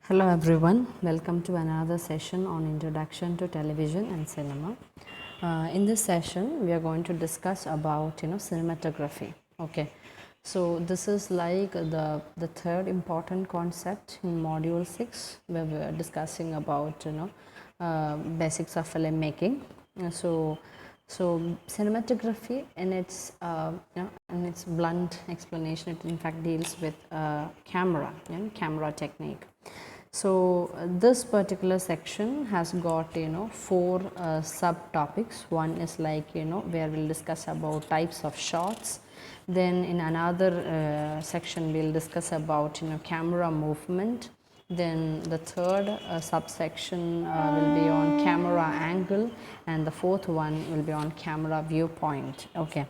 Hello everyone, welcome to another session on Introduction to Television and Cinema. In this session, we are going to discuss about cinematography. Okay, so this is like the third important concept in Module 6, where we are discussing about basics of filmmaking. So cinematography in its in its blunt explanation, it in fact deals with camera, camera technique. So this particular section has got four subtopics. One is like where we'll discuss about types of shots. Then in another section we'll discuss about camera movement. Then the third subsection will be on camera angle, and the fourth one will be on camera viewpoint. Okay,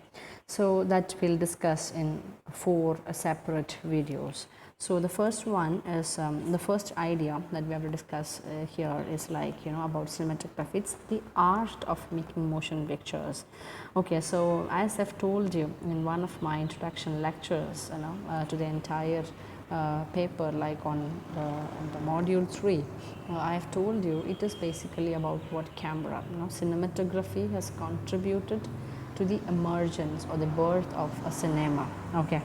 so that we'll discuss in four separate videos. So the first one is the first idea that we have to discuss here is like about cinematography. It's the art of making motion pictures. Okay, so as I've told you in one of my introduction lectures, to the entire paper, like on the module 3, I have told you it is basically about what camera. Cinematography has contributed to the emergence or the birth of a cinema. Okay.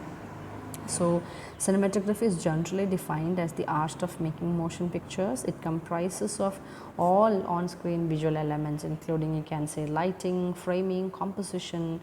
So cinematography is generally defined as the art of making motion pictures. It comprises of all on-screen visual elements, including, you can say, lighting, framing, composition,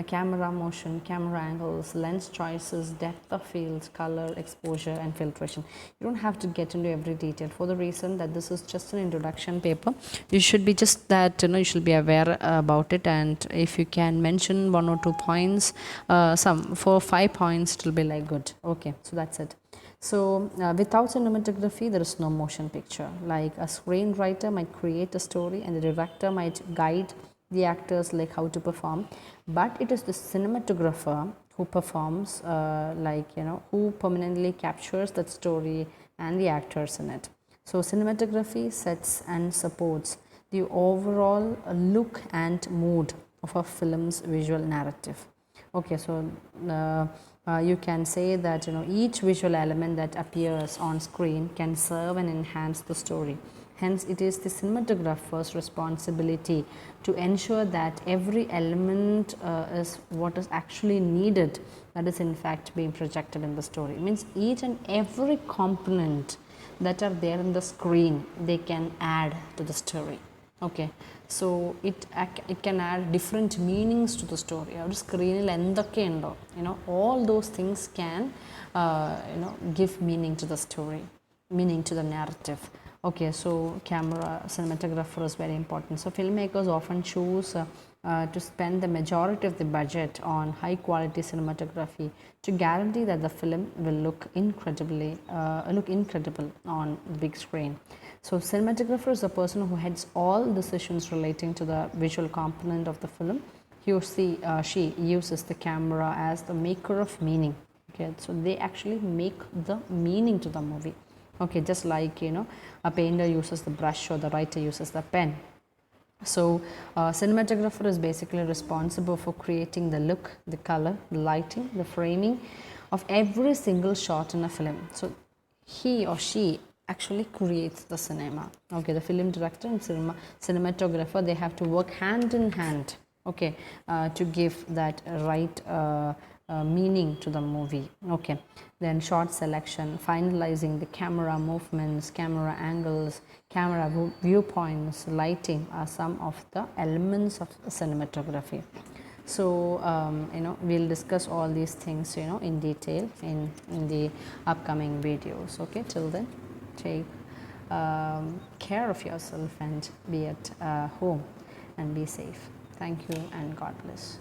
camera motion, camera angles, lens choices, depth of fields, color, exposure and filtration. You don't have to get into every detail, for the reason that this is just an introduction paper. You should be just that you should be aware about it, and if you can mention one or two points, some 4-5 points, it will be like good. Okay, so that's it. So without cinematography there is no motion picture. Like a screenwriter might create a story and the director might guide the actors like how to perform, but it is the cinematographer who performs, who permanently captures that story and the actors in it. So cinematography sets and supports the overall look and mood of a film's visual narrative. Okay, so you can say that each visual element that appears on screen can serve and enhance the story. Hence, it is the cinematographer's responsibility to ensure that every element is what is actually needed, that is in fact being projected in the story. It means each and every component that are there in the screen, they can add to the story. Okay, so it can add different meanings to the story. Our screen all those things can give meaning to the story, meaning to the narrative. Okay, so cinematographer is very important. So filmmakers often choose to spend the majority of the budget on high quality cinematography to guarantee that the film will look incredible on the big screen. So cinematographer is the person who heads all decisions relating to the visual component of the film. He or she uses the camera as the maker of meaning. Okay, so they actually make the meaning to the movie. Okay, just like a painter uses the brush or the writer uses the pen. So cinematographer is basically responsible for creating the look, the color, the lighting, the framing of every single shot in a film. So he or she actually creates the cinema. Okay, the film director and cinematographer, they have to work hand in hand, okay, to give that right meaning to the movie. Okay, then shot selection, finalizing the camera movements, camera angles, camera viewpoints, lighting are some of the elements of cinematography. So we'll discuss all these things in detail in the upcoming videos. Okay, till then, take care of yourself and be at home and be safe. Thank you and God bless.